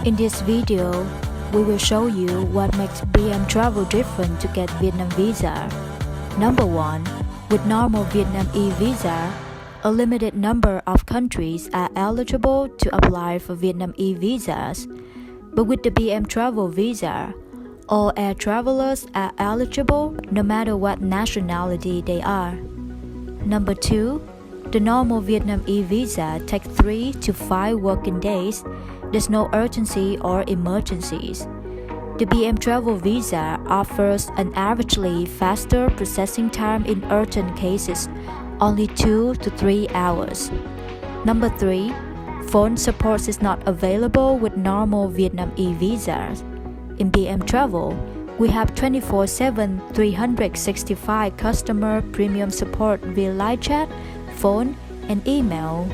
In this video, we will show you what makes BM travel different to get Vietnam visa. Number 1. With normal Vietnam e-visa, a limited number of countries are eligible to apply for Vietnam e-visas. But with the BM travel visa, all air travelers are eligible no matter what nationality they are. Number 2. The normal Vietnam e-visa takes 3 to 5 working days. There's no urgency or emergencies. The BM travel visa offers an averagely faster processing time in urgent cases, only 2 to 3 hours. Number 3. Phone support is not available with normal Vietnam e-visas. In BM Travel, we have 24/7 365 customer premium support via live chat, phone, and email.